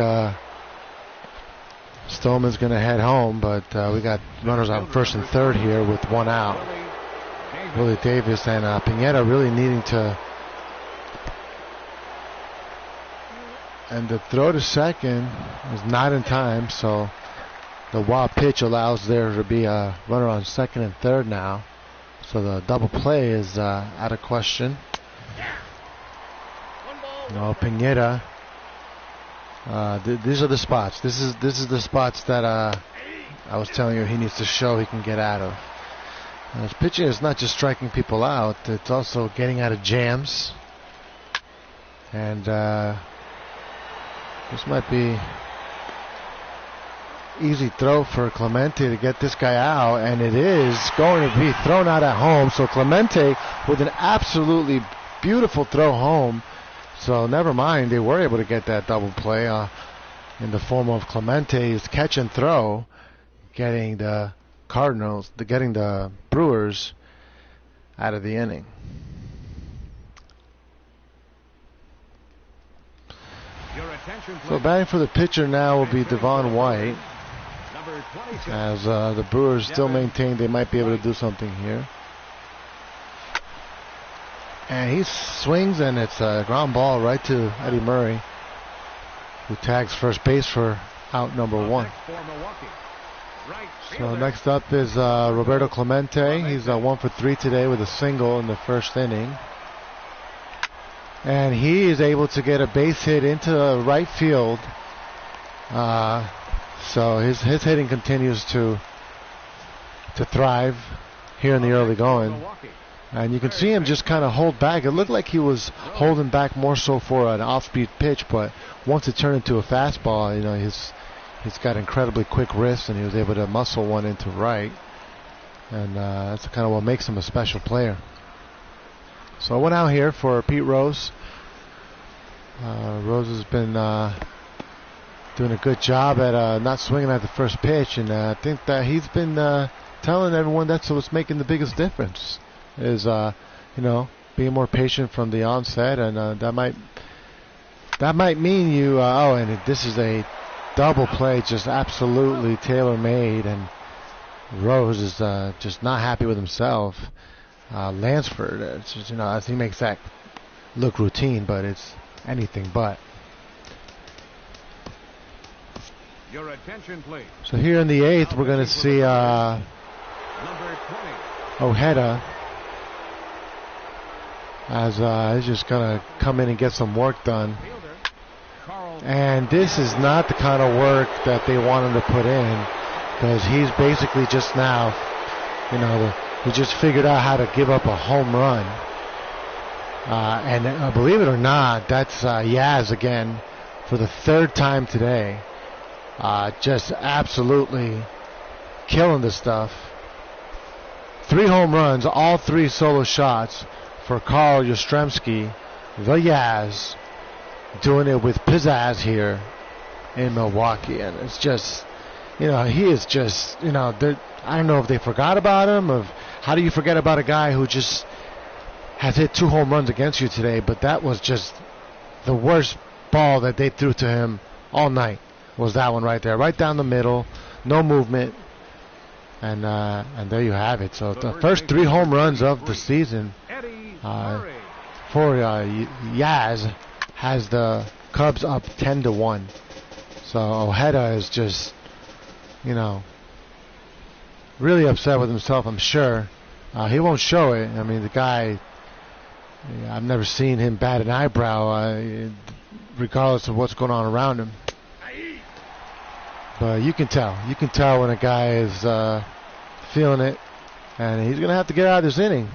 Stoneman's going to head home, but we got runners on first and third here with 1 out. Willie Davis and Pineda really needing to. And the throw to second is not in time, so the wild pitch allows there to be a runner on second and third now. So the double play is out of question. Pineda. These are the spots. This is the spots that I was telling you he needs to show he can get out of. His pitching is not just striking people out, it's also getting out of jams. And this might be easy throw for Clemente to get this guy out, and it is going to be thrown out at home. So Clemente with an absolutely beautiful throw home. So never mind, they were able to get that double play in the form of Clemente's catch and throw, getting the getting the Brewers out of the inning. So batting for the pitcher now will be Devon White, as the Brewers still maintain they might be able to do something here. And he swings, and it's a ground ball right to Eddie Murray, who tags first base for out number 1. So next up is Roberto Clemente. He's 1 for 3 today with a single in the first inning. And he is able to get a base hit into right field. So his hitting continues to thrive here in the early going. And you can see him just kind of hold back. It looked like he was holding back more so for an off-speed pitch, but once it turned into a fastball, you know, he's got incredibly quick wrists, and he was able to muscle one into right. And that's kind of what makes him a special player. So I went out here for Pete Rose. Rose has been doing a good job at not swinging at the first pitch, and I think that he's been telling everyone that's what's making the biggest difference is being more patient from the onset, and that might mean you and this is a double play, just absolutely tailor-made, and Rose is just not happy with himself. Lansford, it's just, as he makes that look routine, but it's anything but. Your attention, please. So here in the 8th, we're going to see Number 20. Ojeda, as he's just going to come in and get some work done. And this is not the kind of work that they want him to put in, because he's basically just now, he just figured out how to give up a home run. And believe it or not, that's Yaz again for the 3rd time today. Just absolutely killing the stuff. 3 home runs, all 3 solo shots for Carl Yastrzemski, the Yaz, doing it with pizzazz here in Milwaukee. And it's just, he is just, I don't know if they forgot about him, of how do you forget about a guy who just has hit 2 home runs against you today, but that was just the worst ball that they threw to him all night, was that one right there, right down the middle, no movement, and there you have it. So the first 3 home runs of the season for Yaz has the Cubs up 10-1. So Ojeda is just, really upset with himself, I'm sure. He won't show it. I mean, the guy, I've never seen him bat an eyebrow, regardless of what's going on around him. But you can tell. You can tell when a guy is feeling it, and he's going to have to get out of this inning.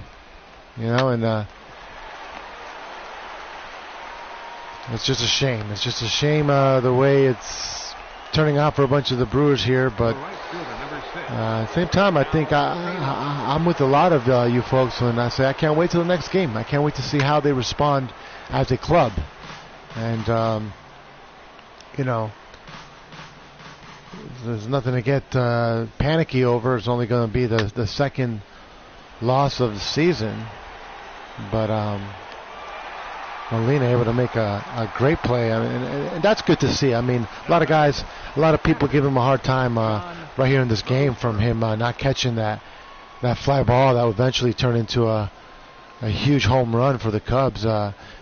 And it's just a shame. It's just a shame the way it's turning out for a bunch of the Brewers here, but at the same time, I think I'm with a lot of you folks when I say I can't wait till the next game. I can't wait to see how they respond as a club. And, there's nothing to get panicky over. It's only going to be the second loss of the season. But Molina able to make a great play. I mean, and that's good to see. I mean, a lot of people give him a hard time right here in this game from him not catching that fly ball that would eventually turn into a huge home run for the Cubs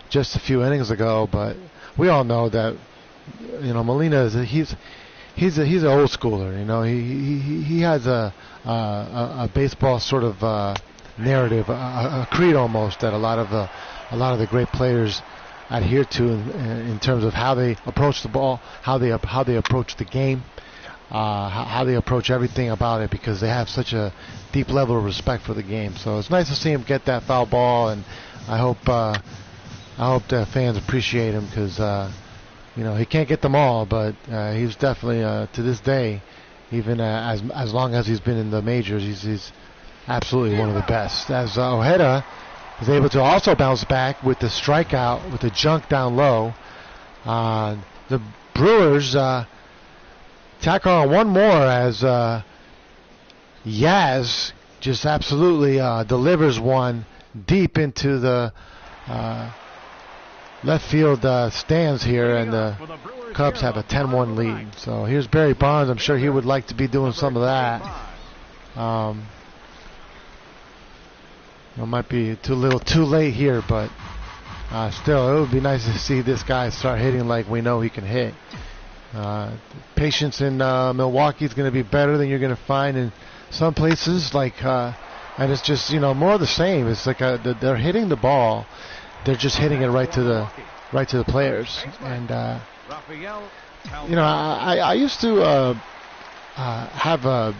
just a few innings ago. But we all know that Molina he's an old schooler. He has a baseball sort of narrative, a creed almost, that a lot of the great players adhere to in terms of how they approach the ball, how they approach the game. how they approach everything about it, because they have such a deep level of respect for the game. So it's nice to see him get that foul ball, and I hope the fans appreciate him, because he can't get them all, but he's definitely to this day, even as long as he's been in the majors, he's absolutely one of the best. As Ojeda is able to also bounce back with the strikeout, with the junk down low. The Brewers tack on one more as Yaz just absolutely delivers one deep into the left field stands here, and the Cubs have a 10-1 lead. So here's Barry Bonds. I'm sure he would like to be doing some of that. It might be too late here, but still, it would be nice to see this guy start hitting like we know he can hit. Patience in Milwaukee is going to be better than you're going to find in some places, and it's just more of the same. It's like they're hitting the ball, they're just hitting it right to the players. And I used to have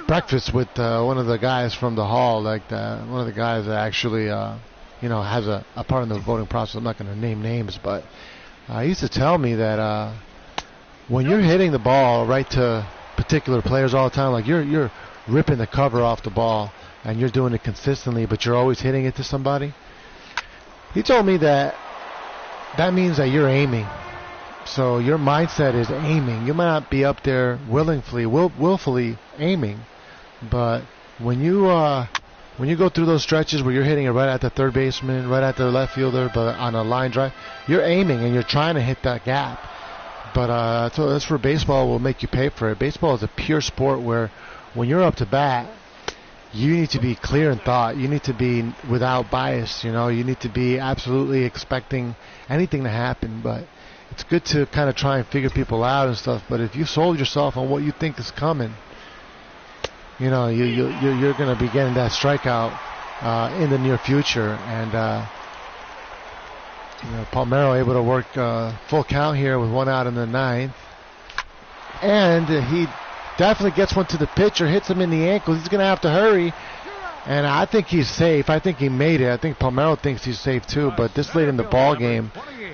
breakfast with one of the guys from the hall, one of the guys that actually has a part in the voting process. I'm not going to name names, but he used to tell me that when you're hitting the ball right to particular players all the time, like you're ripping the cover off the ball and you're doing it consistently, but you're always hitting it to somebody. He told me that means that you're aiming. So your mindset is aiming. You might not be up there willfully aiming, but when you go through those stretches where you're hitting it right at the third baseman, right at the left fielder, but on a line drive, you're aiming and you're trying to hit that gap. But so that's where baseball will make you pay for it. Baseball is a pure sport where when you're up to bat, you need to be clear in thought. You need to be without bias. You need to be absolutely expecting anything to happen. But it's good to kind of try and figure people out and stuff. But if you sold yourself on what you think is coming, you're going to be getting that strikeout in the near future. And Palmeiro able to work full count here with one out in the ninth, and he definitely gets one to the pitcher, hits him in the ankle. He's going to have to hurry, and I think he's safe. I think he made it. I think Palmeiro thinks he's safe too, but this late in the ball game,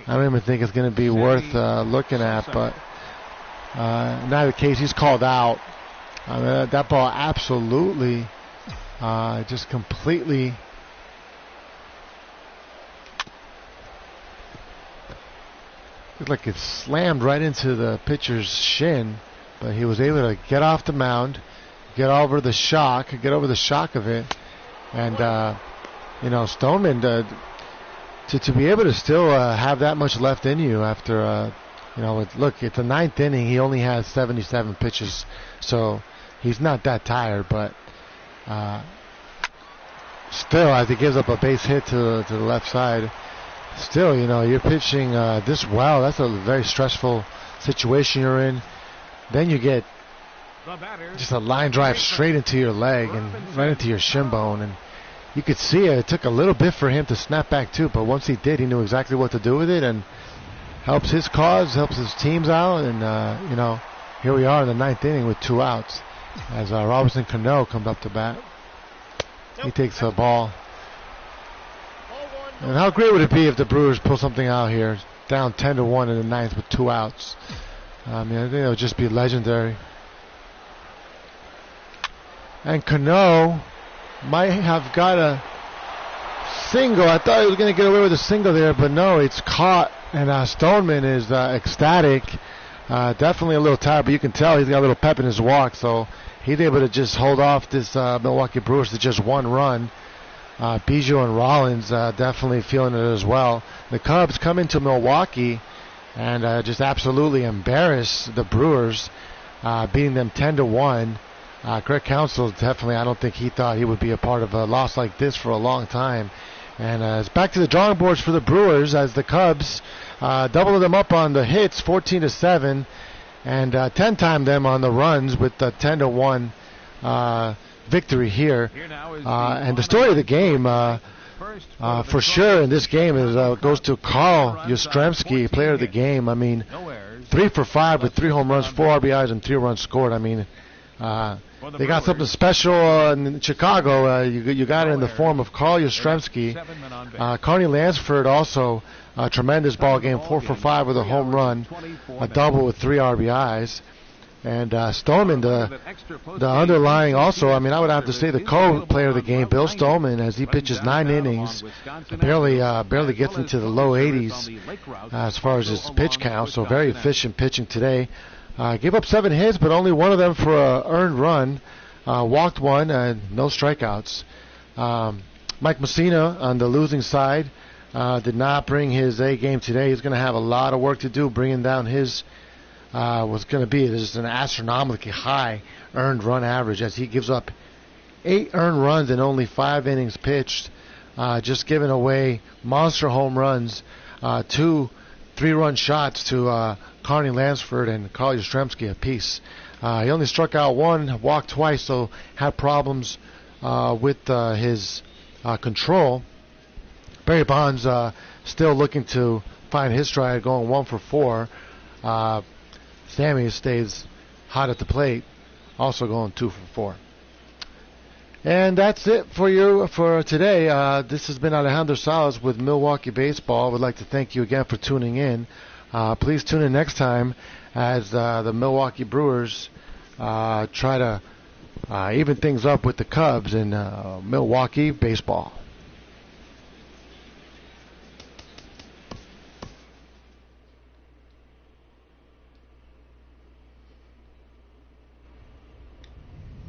I don't even think it's going to be worth looking at. But in either case, he's called out. That ball absolutely just completely looked like it slammed right into the pitcher's shin, but he was able to get off the mound, get over the shock of it, and Stoneman to be able to still have that much left in you after look, it's the ninth inning. He only has 77 pitches, so he's not that tired, but still, as he gives up a base hit to the left side, still, you're pitching this well. That's a very stressful situation you're in. Then you get just a line drive straight into your leg and right into your shin bone, and you could see it. It took a little bit for him to snap back too, but once he did, he knew exactly what to do with it, and helps his cause, helps his teams out, and here we are in the ninth inning with 2 outs as Robinson Cano comes up to bat. He takes the ball. And how great would it be if the Brewers pull something out here, down 10-1 in the ninth with 2 outs? I think it would just be legendary. And Cano might have got a single. I thought he was going to get away with a single there, but no, it's caught. And Stoneman is ecstatic. Definitely a little tired, but you can tell he's got a little pep in his walk. So he's able to just hold off this Milwaukee Brewers to just 1 run. Biggio and Rollins definitely feeling it as well. The Cubs come into Milwaukee and just absolutely embarrass the Brewers, beating them 10-1. Greg Counsell definitely, I don't think he thought he would be a part of a loss like this for a long time. And it's back to the drawing boards for the Brewers as the Cubs double them up on the hits, 14-7, and 10-time them on the runs with the 10-1 victory here. And the story of the game, for sure in this game, is goes to Carl Yastrzemski, player of the game. I mean, 3 for 5 with 3 home runs, 4 RBIs, and 3 runs scored. I mean, they got something special in Chicago. You got it in the form of Carl Yastrzemski. Carney Lansford also a tremendous ball game, 4 for 5 with a home run, a double with 3 RBIs. And Stoneman, the underlying also, I mean, I would have to say the co-player of the game, Bill Stoneman, as he pitches 9 innings, barely gets into the low 80s as far as his pitch count, so very efficient pitching today. Gave up 7 hits, but only one of them for an earned run. Walked 1, and no strikeouts. Mike Messina on the losing side did not bring his A game today. He's going to have a lot of work to do bringing down his what's going to be just an astronomically high earned run average, as he gives up 8 earned runs in only 5 innings pitched, just giving away monster home runs, 2 3-run shots to Carney Lansford and Carl Yastrzemski apiece. He only struck out 1, walked twice, so had problems with his control. Barry Bonds still looking to find his stride, going 1 for 4. Sammy stays hot at the plate, also going 2 for 4. And that's it for you for today. This has been Alejandro Salas with Milwaukee Baseball. I would like to thank you again for tuning in. Please tune in next time as the Milwaukee Brewers try to even things up with the Cubs in Milwaukee Baseball.